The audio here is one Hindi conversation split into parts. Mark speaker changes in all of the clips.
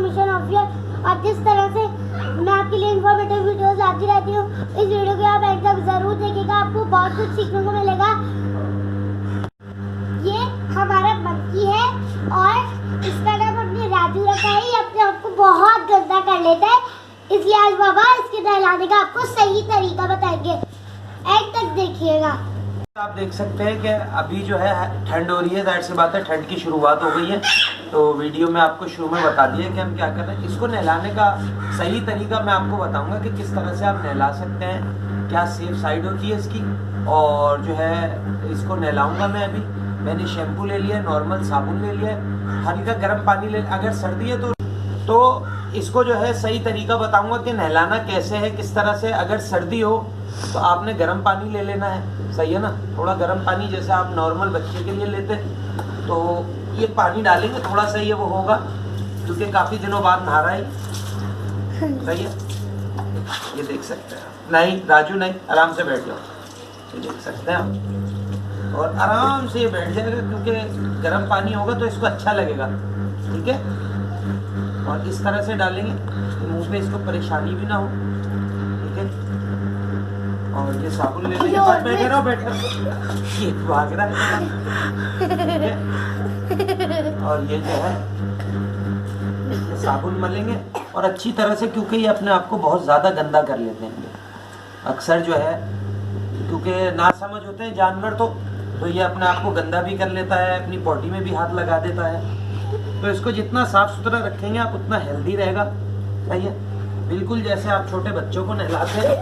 Speaker 1: Mission official. और जिस तरह से मैं आपके लिए इन्फॉर्मेटिव वीडियोस लाती रहती हूँ, इस वीडियो को आप एंड तक जरूर देखिएगा, आपको बहुत कुछ सीखने को मिलेगा। ये हमारा मंकी है और इसका नाम हमने राजू रखा है। ये अपने आप को बहुत गंदा कर लेता है, इसलिए आज बाबा इसके नहलाने का आपको सही तरीका बताएंगे, एंड तक देखिएगा।
Speaker 2: आप देख सकते हैं कि अभी जो है ठंड हो रही है, जाहिर सी बात है ठंड की शुरुआत हो गई है। तो वीडियो में आपको शुरू में बता दिया कि हम क्या कर रहे हैं। इसको नहलाने का सही तरीका मैं आपको बताऊंगा कि किस तरह से आप नहला सकते हैं, क्या सेफ साइड होती है इसकी। और जो है इसको नहलाऊंगा मैं। अभी मैंने शैम्पू ले लिया, नॉर्मल साबुन ले लिया, हल्का गर्म पानी ले। अगर सर्दी है तो इसको जो है सही तरीका बताऊंगा कि नहलाना कैसे है, किस तरह से। अगर सर्दी हो तो आपने गर्म पानी ले लेना है, सही है ना। थोड़ा गर्म पानी जैसे आप नॉर्मल बच्चे के लिए लेते हैं, तो ये पानी डालेंगे थोड़ा सा, ये वो होगा क्योंकि काफ़ी दिनों बाद नहा रहा है, सही है। ये देख सकते हैं। नहीं राजू नहीं, आराम से बैठ जाओ, ये देख सकते हैं आप। और आराम से ये बैठ जाएगा क्योंकि गर्म पानी होगा तो इसको अच्छा लगेगा, ठीक है। और इस तरह से डालेंगे कि मुंह पे इसको परेशानी भी ना हो, ठीक है। और ये साबुन ले लेंगे, बस बैठे रहो, बैठे रहो, ये भाग रहा है। और ये जो है साबुन मलेंगे और अच्छी तरह से, क्योंकि ये अपने आप को बहुत ज़्यादा गंदा कर लेते हैं अक्सर जो है, क्योंकि ना समझ होते हैं जानवर तो ये अपने आप को गंदा भी कर लेता है, अपनी पॉटी में भी हाथ लगा देता है। तो इसको जितना साफ सुथरा रखेंगे आप उतना हेल्दी रहेगा, सही है। बिल्कुल जैसे आप छोटे बच्चों को नहलाते हैं।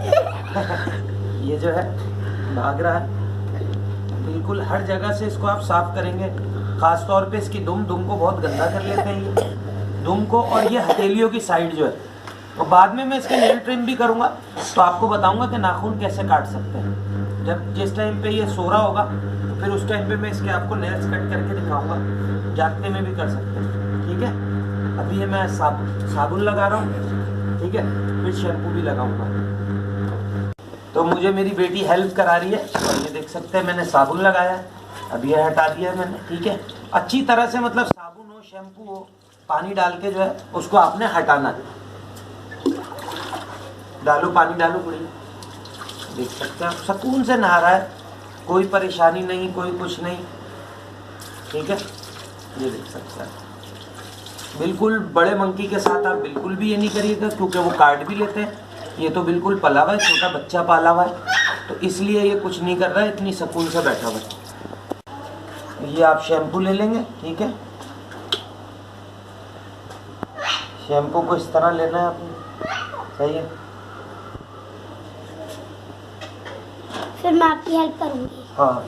Speaker 2: ये जो है भाग रहा है, बिल्कुल हर जगह से इसको आप साफ करेंगे। खास तौर पे इसकी दुम को बहुत गंदा कर लेते हैं ये दुम को, और ये हथेलियों की साइड जो है। और बाद में मैं इसके नेल ट्रिम भी करूँगा, तो आपको बताऊँगा कि नाखून कैसे काट सकते हैं। जब जिस टाइम पे ये सो रहा होगा तो फिर उस टाइम पे मैं इसके आपको नेल्स कट करके दिखाऊंगा, जागते में भी कर सकते हैं, ठीक है। अभी ये मैं साबुन लगा रहा हूँ, ठीक है, फिर शैम्पू भी लगाऊंगा। तो मुझे मेरी बेटी हेल्प करा रही है, और ये देख सकते हैं मैंने साबुन लगाया है, अभी ये हटा दिया है मैंने, ठीक है। अच्छी तरह से, मतलब साबुन हो शैम्पू हो, पानी डाल के जो है उसको आपने हटाना है। डालो पानी, डालो पूरी, देख सकते हैं आप सुकून से नहा रहा है, कोई परेशानी नहीं, कोई कुछ नहीं, ठीक है। ये देख सकते हैं बिल्कुल। बड़े मंकी के साथ आप बिल्कुल भी ये नहीं करिएगा क्योंकि वो काट भी लेते हैं। ये तो बिल्कुल पला हुआ है, छोटा बच्चा पाला हुआ है, तो इसलिए ये कुछ नहीं कर रहा है, इतनी सुकून से बैठा हुआ है। ये आप शैम्पू ले लेंगे, ठीक है। शैम्पू को इस तरह लेना है आपने, सही है।
Speaker 1: फिर मैं आपकी हेल्प करूंगी।
Speaker 2: हाँ,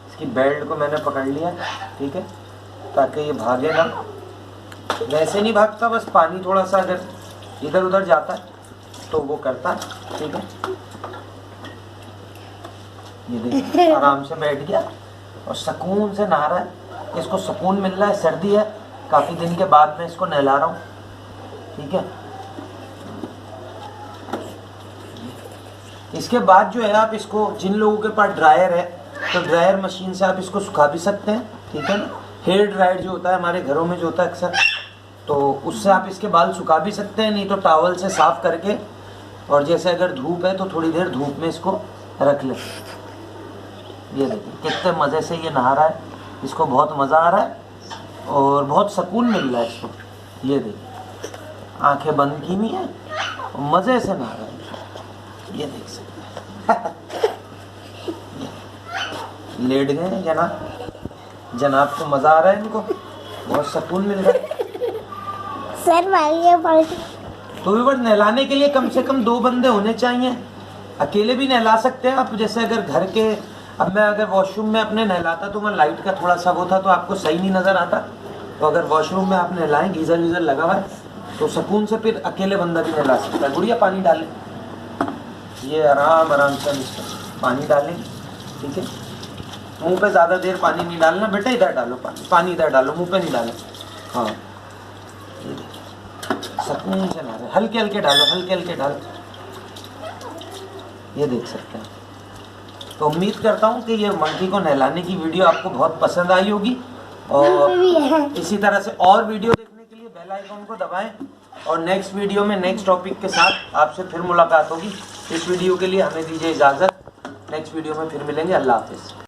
Speaker 2: इसकी बेल्ट को मैंने पकड़ लिया, ठीक है, ताकि ये भागे ना। वैसे नहीं भागता, बस पानी थोड़ा सा अगर इधर उधर जाता है तो वो करता है, ठीक है। ये देखिए आराम से बैठ गया और सुकून से नहा रहा है। इसको सुकून मिल रहा है, सर्दी है, काफ़ी दिन के बाद मैं इसको नहला रहा हूँ, ठीक है। इसके बाद जो है आप इसको, जिन लोगों के पास ड्रायर है तो ड्रायर मशीन से आप इसको सुखा भी सकते हैं, ठीक है ना। हेयर ड्रायर जो होता है हमारे घरों में जो होता है अक्सर, तो उससे आप इसके बाल सुखा भी सकते हैं, नहीं तो टॉवल से साफ करके, और जैसे अगर धूप है तो थोड़ी देर धूप में इसको रख लें। ये देखिए कितने मज़े से ये नहा रहा है, इसको बहुत मज़ा आ रहा है और बहुत सुकून मिल रहा है इसको। ये देखिए आंखें बंद की हुई हैं और मज़े से नहा रहा है, ये देख सकते हैं। लेट गए जनाब को मज़ा आ रहा है, इनको बहुत सुकून मिल रहा है।
Speaker 1: सर मारिए
Speaker 2: तो भी बस नहलाने के लिए कम से कम 2 बंदे होने चाहिए। अकेले भी नहला सकते हैं आप, जैसे अगर घर के, अब मैं अगर वॉशरूम में अपने नहलाता तो मैं लाइट का थोड़ा सा वो था तो आपको सही नहीं नज़र आता, तो अगर वॉशरूम में आप नहलाएं, गीज़र वीज़र लगा हुआ है, तो सुकून से फिर अकेले बंदा भी नहला सकता है। गुड़िया पानी डालें, ये आराम से हम इसमें पानी डालें, ठीक है। मुंह पे ज़्यादा देर पानी नहीं डालना बेटा, इधर डालो पानी इधर डालो, मुंह पे नहीं डालो। हाँ, ये देखिए सुकून से नहा रहे, हल्के हल्के डालो, हल्के हल्के डालो, ये देख सकते हैं। तो उम्मीद करता हूँ कि ये मंकी को नहलाने की वीडियो आपको बहुत पसंद आई होगी, और
Speaker 1: भी है।
Speaker 2: इसी तरह से और वीडियो देखने के लिए बेल आइकन को दबाएं, और नेक्स्ट वीडियो में नेक्स्ट टॉपिक के साथ आपसे फिर मुलाकात होगी। इस वीडियो के लिए हमें दीजिए इजाज़त, नेक्स्ट वीडियो में फिर मिलेंगे। अल्लाह हाफिज़।